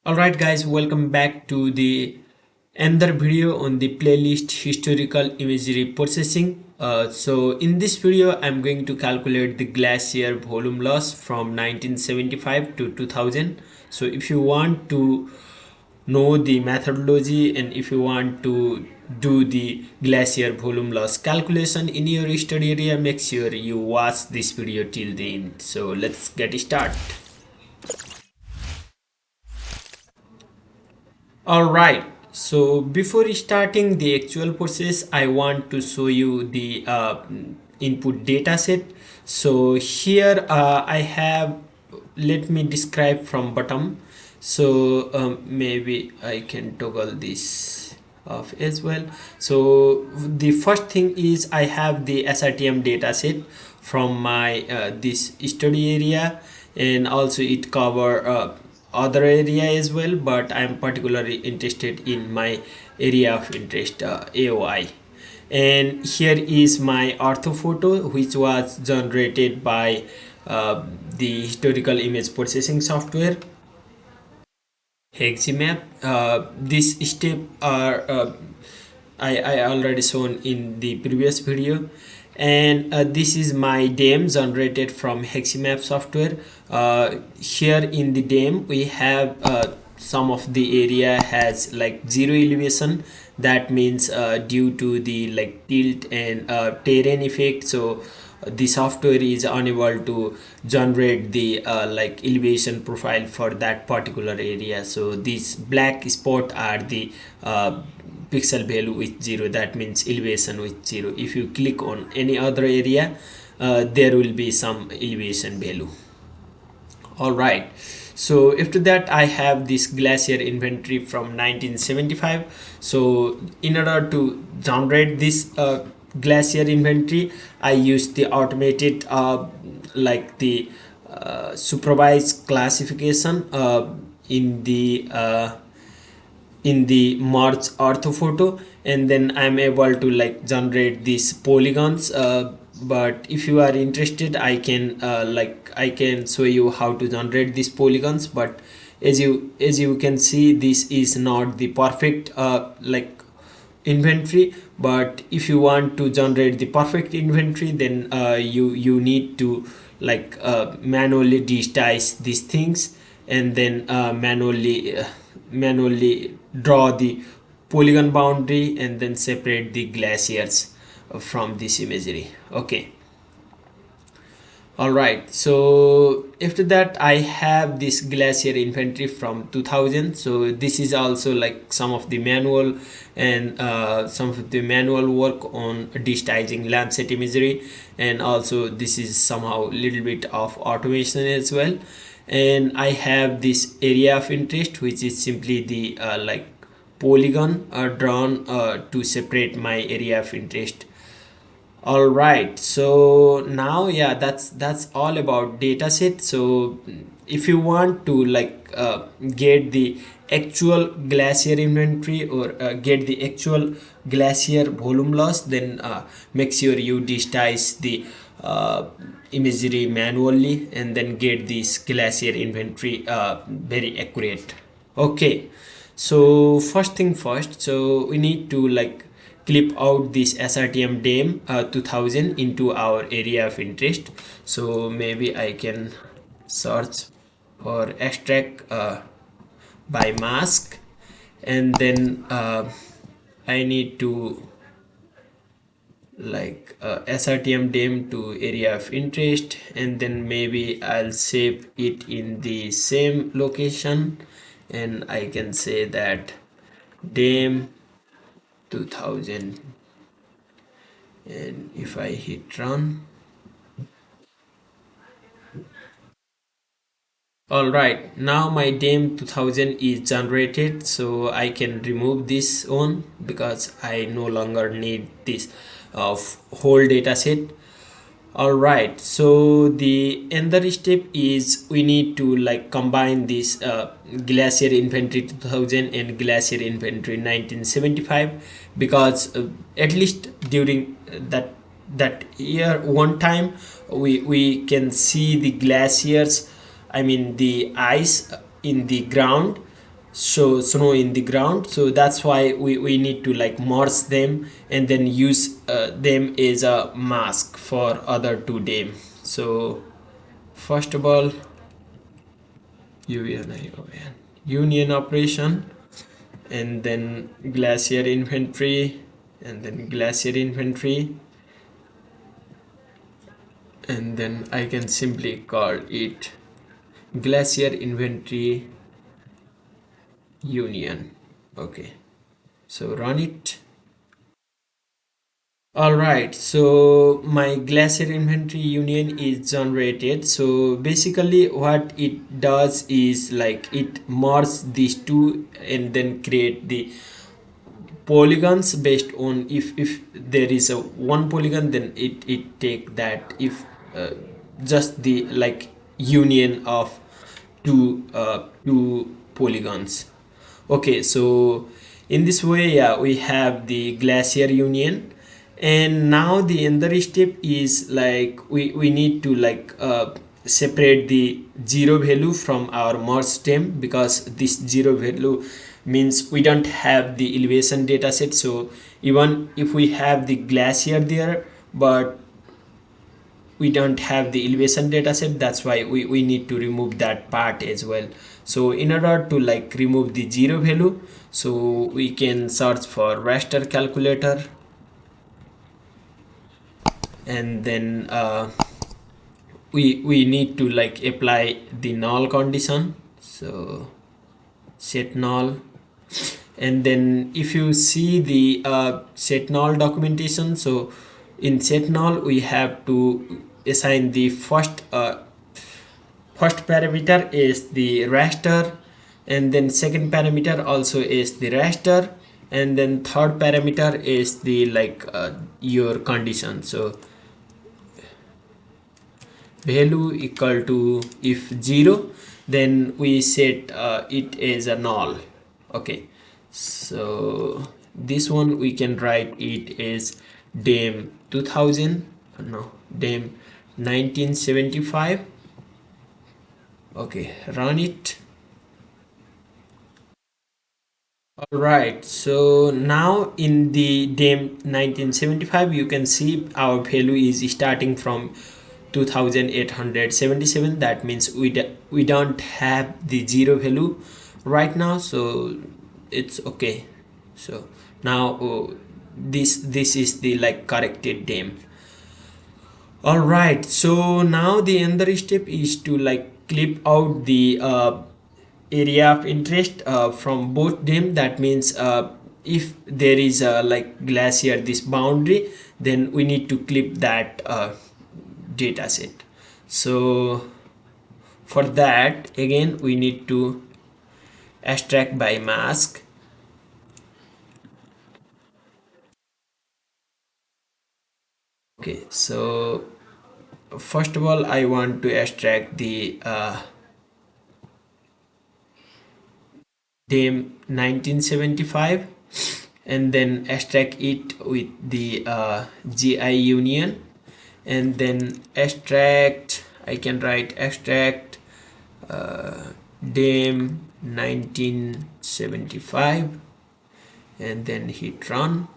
Alright guys, welcome back to the another video on the playlist historical imagery processing. So in this video I'm going to calculate the glacier volume loss from 1975 to 2000. So if you want to know the methodology and if you want to do the glacier volume loss calculation in your study area, make sure you watch this video till the end. So let's get started. All right. So before starting the actual process, I want to show you the input data set. So here I have, let me describe from bottom. So maybe I can toggle this off as well. So the first thing is I have the SRTM data set from my this study area, and also it cover other area as well, but I'm particularly interested in my area of interest, AOI. And here is my orthophoto, which was generated by the historical image processing software Heximap. This step are I already shown in the previous video, and this is my DEM generated from Heximap software. Here in the DEM we have some of the area has like zero elevation. That means due to the like tilt and terrain effect, so the software is unable to generate the like elevation profile for that particular area. So these black spot are the pixel value with zero, that means elevation with zero. If you click on any other area, there will be some elevation value. All right. So after that I have this glacier inventory from 1975. So in order to generate this glacier inventory, I use the automated like the supervised classification in the merge orthophoto, and then I'm able to like generate these polygons. But if you are interested, I can show you how to generate these polygons. But as you can see, this is not the perfect like inventory. But if you want to generate the perfect inventory, then you need to like manually digitize these things, and then manually draw the polygon boundary and then separate the glaciers from this imagery. Okay. All right, so after that I have this glacier inventory from 2000. So this is also like some of the manual and some of the manual work on digitizing Landsat imagery, and also this is somehow a little bit of automation as well. And I have this area of interest, which is simply the like polygon drawn to separate my area of interest. All right, so now yeah, that's all about dataset. So if you want to like get the actual glacier inventory, or get the actual glacier volume loss, then make sure you digitize the imagery manually and then get this glacier inventory very accurate. Okay, so first thing first, so we need to like clip out this SRTM DEM 2000 into our area of interest. So maybe I can search or extract by mask, and then I need to like SRTM DEM to area of interest, and then maybe I'll save it in the same location, and I can say that DEM 2000, and if I hit run. All right, now my DEM 2000 is generated, so I can remove this one because I no longer need this whole data set. All right, so the another step is we need to like combine this glacier inventory 2000 and glacier inventory 1975, because at least during that year one time we can see the glaciers, I mean the ice in the ground, show snow in the ground, so that's why we need to like merge them and then use them as a mask for other two dam. So first of all, union operation, and then glacier inventory, and then glacier inventory, and then I can simply call it glacier inventory union. Okay, so run it. All right, so my glacier inventory union is generated. So basically what it does is like it merges these two and then create the polygons based on if there is a one polygon, then it take that. If just the like union of two polygons. Okay, so in this way, yeah, we have the glacier union. And now the another step is like we need to like separate the zero value from our merge stem, because this zero value means we don't have the elevation data set. So even if we have the glacier there, but we don't have the elevation data set, that's why we need to remove that part as well. So in order to like remove the zero value, so we can search for raster calculator, and then we need to like apply the null condition. So set null, and then if you see the set null documentation, so in set null we have to assign the first parameter is the raster, and then second parameter also is the raster, and then third parameter is the like your condition. So value equal to, if 0, then we set it as a null. Okay, so this one we can write it as dam 2000, no, dam 1975. Okay, run it. All right, so now in the dam 1975 you can see our value is starting from 2877. That means we don't have the zero value right now, so it's okay. So now this is the like corrected dam. All right, so now the another step is to like clip out the area of interest from both them. That means if there is a like glacier this boundary, then we need to clip that data set. So for that, again we need to extract by mask. Okay, so first of all I want to extract the dam 1975, and then extract it with the GI union, and then extract, I can write extract dam 1975, and then hit run.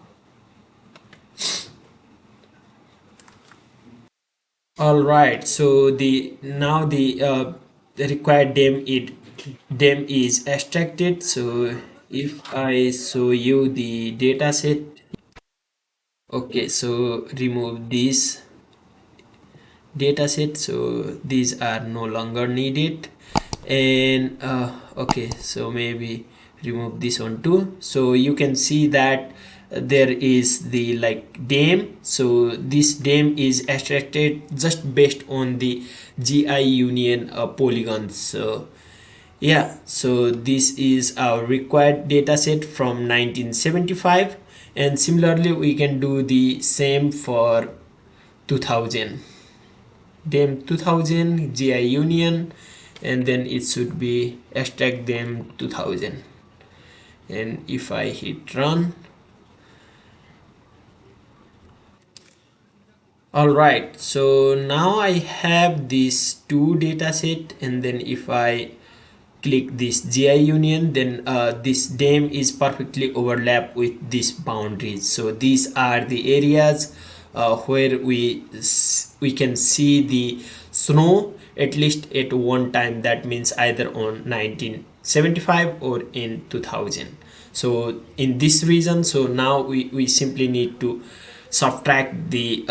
All right, so the now the required dam is extracted. So if I show you the data set, okay, so remove this dataset, so these are no longer needed. And okay, so maybe remove this one too. So you can see that there is the like dam, so this dam is extracted just based on the GI union polygons. So yeah, so this is our required dataset from 1975, and similarly we can do the same for 2000. Them 2000 GI union, and then it should be extract them 2000. And if I hit run, all right, so now I have these two data set, and then if I click this GI union, then this dam is perfectly overlap with these boundaries. So these are the areas where we can see the snow at least at one time. That means either on 1975 or in 2000. So in this region, so now we simply need to subtract the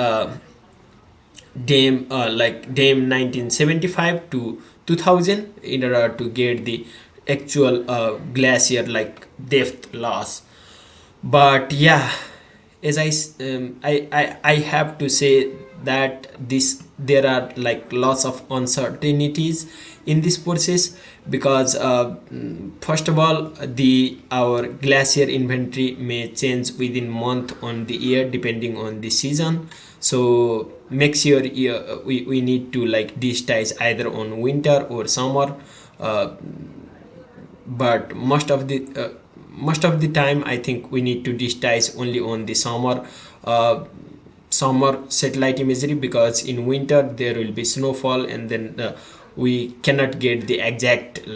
dame 1975 to 2000 in order to get the actual glacier like depth loss. But yeah, as I have to say that this there are like lots of uncertainties in this process, because first of all, the our glacier inventory may change within month on the year depending on the season. So make sure we need to like digitize either on winter or summer. uh, but most of the time I think we need to digitize only on the uh, summer satellite imagery, because in winter there will be snowfall, and then we cannot get the exact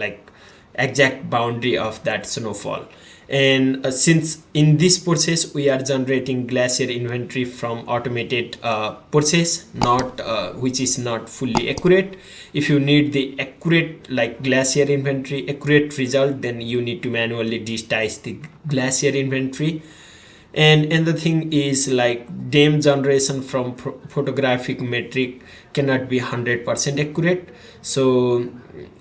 boundary of that snowfall. And since in this process we are generating glacier inventory from automated process, not which is not fully accurate. If you need the accurate like glacier inventory accurate result, then you need to manually digitize the glacier inventory. And the thing is like dam generation from photographic metric cannot be 100% accurate. So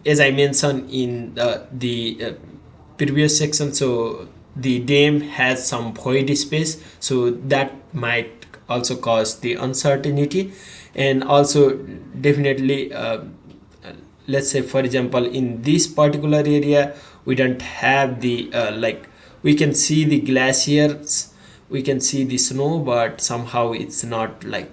as I mentioned in the previous section, so the dam has some void space, so that might also cause the uncertainty. And also definitely let's say for example in this particular area we don't have the we can see the glaciers, we can see the snow, but somehow it's not like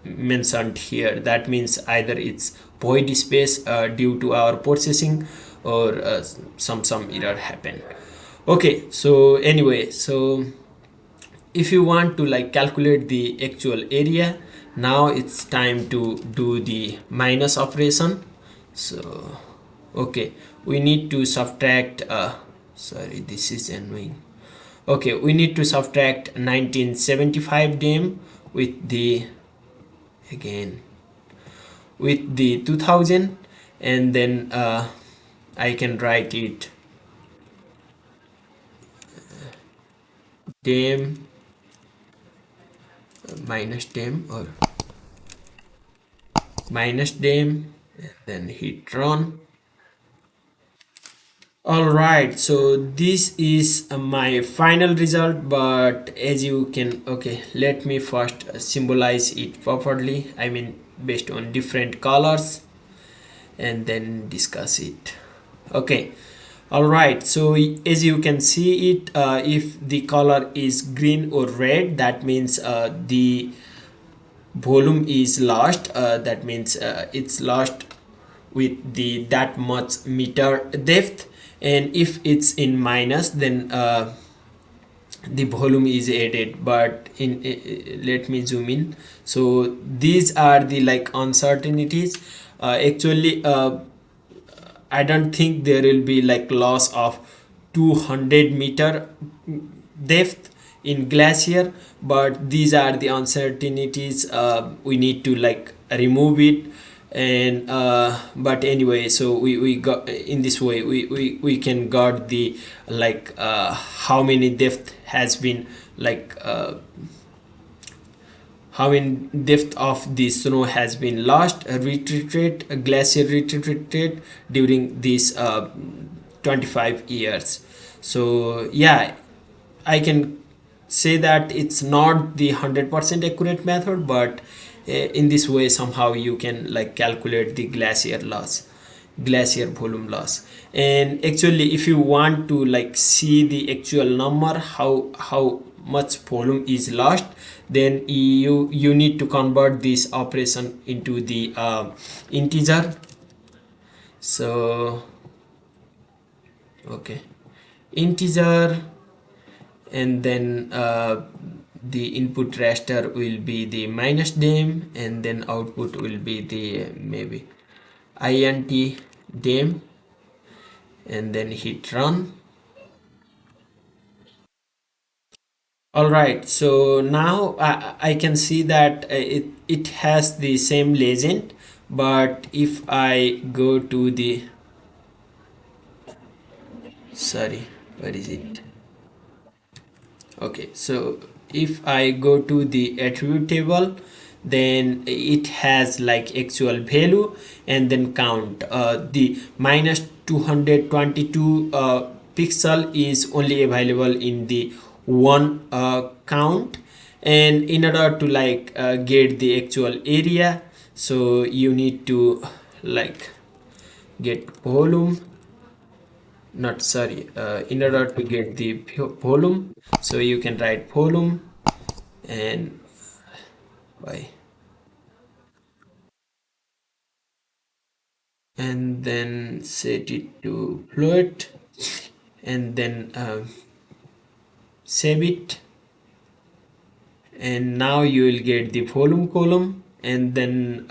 mentioned here. That means either it's void space due to our processing, or some error happened. Okay, so anyway, so if you want to like calculate the actual area, now it's time to do the minus operation. So okay, we need to subtract sorry, this is annoying. Okay, we need to subtract 1975 dam with the again with the 2000, and then I can write it dam minus dam, or minus dam, and then hit run. All right, so this is my final result, but as you can, okay, let me first symbolize it properly, I mean based on different colors, and then discuss it. Okay, all right, so as you can see it, if the color is green or red, that means the volume is lost. That means it's lost with the that much meter depth. And if it's in minus, then the volume is added. But in let me zoom in. So these are the like uncertainties. Actually I don't think there will be like loss of 200-meter depth in glacier, but these are the uncertainties. We need to like remove it. And but anyway, so we got in this way we can got the like how many depth has been like how in depth of the snow has been lost, retreated, a glacier retreated during these 25 years. So yeah, I can say that it's not the 100% accurate method, but in this way somehow you can like calculate the glacier loss, glacier volume loss. And actually if you want to like see the actual number, how much volume is lost, then you need to convert this operation into the integer. So okay, integer, and then the input raster will be the minus dam, and then output will be the maybe int dam. and then hit run. All right, so now I can see that it has the same legend, but if I go to the, sorry, where is it? Okay, so if I go to the attribute table, then it has like actual value and then count. The minus 222 pixel is only available in the one count, and in order to like get the actual area, so you need to like get volume, not sorry, in order to get the volume, so you can write volume and y, and then set it to float, and then save it, and now you will get the volume column, and then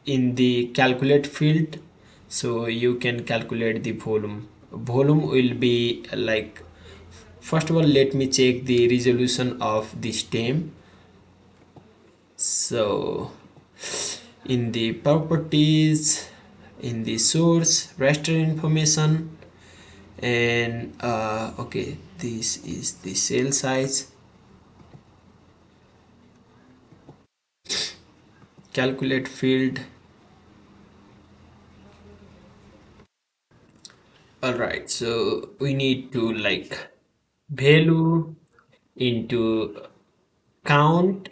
in the calculate field, so you can calculate the volume will be like, first of all let me check the resolution of the stem. So in the properties, in the source raster information, and okay, this is the cell size, calculate field. All right, so we need to like value into count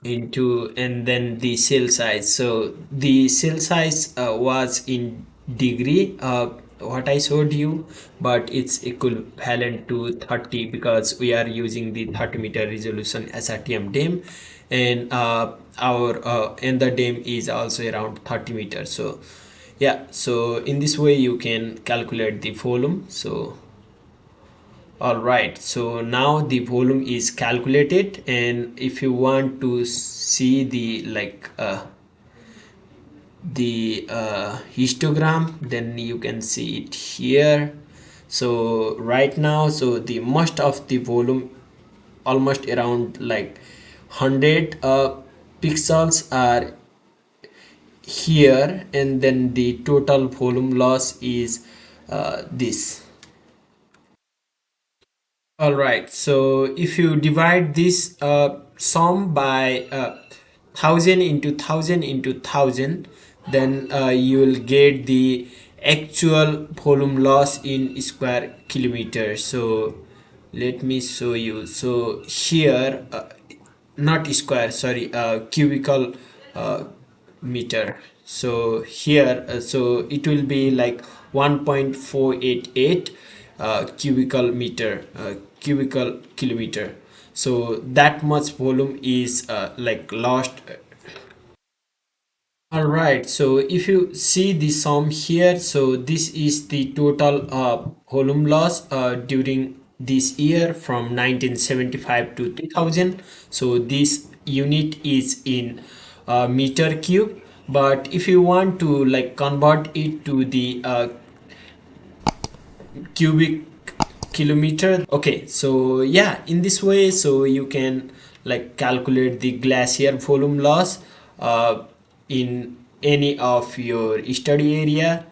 into, and then the cell size. So the cell size was in degree, what I showed you, but it's equivalent to 30 because we are using the 30-meter resolution SRTM dam, and our and the dam is also around 30 meters. So yeah, so in this way you can calculate the volume. So all right, so now the volume is calculated, and if you want to see the like the histogram, then you can see it here. So right now, so the most of the volume, almost around like 100 pixels are here, and then the total volume loss is this. All right, so if you divide this sum by 1000 into 1000 into 1000, then you will get the actual volume loss in square kilometers. So let me show you. So here, not square, sorry, cubical uh, meter. So here, so it will be like 1.488 cubical meter, cubical kilometer. So that much volume is like lost. All right, so if you see the sum here, so this is the total volume loss during this year from 1975 to 2000. So this unit is in meter cube, but if you want to like convert it to the cubic kilometer, okay, so yeah, in this way, so you can like calculate the glacier volume loss in any of your study area.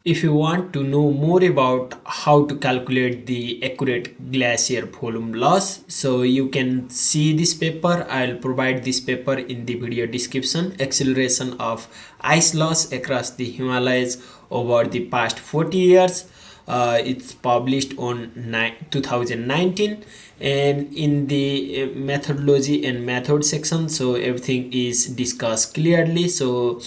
If you want to know more about how to calculate the accurate glacier volume loss, so you can see this paper. I'll provide this paper in the video description. Acceleration of ice loss across the Himalayas over the past 40 years. It's published on 2019, and in the methodology and method section, so everything is discussed clearly. So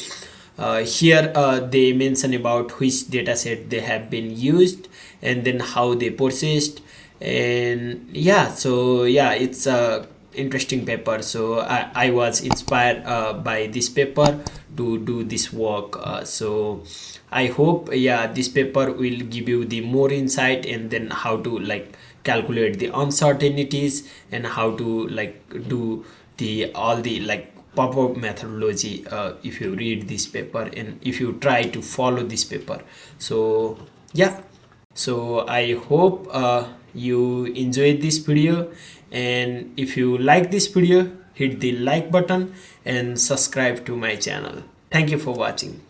here they mention about which dataset they have been used, and then how they processed, and yeah, so yeah, it's a interesting paper. So I was inspired by this paper to do this work. So I hope, yeah, this paper will give you the more insight, and then how to like calculate the uncertainties, and how to like do the all the like pop-up methodology if you read this paper and if you try to follow this paper. So Yeah, so I hope you enjoyed this video, and if you like this video, hit the like button and subscribe to my channel. Thank you for watching.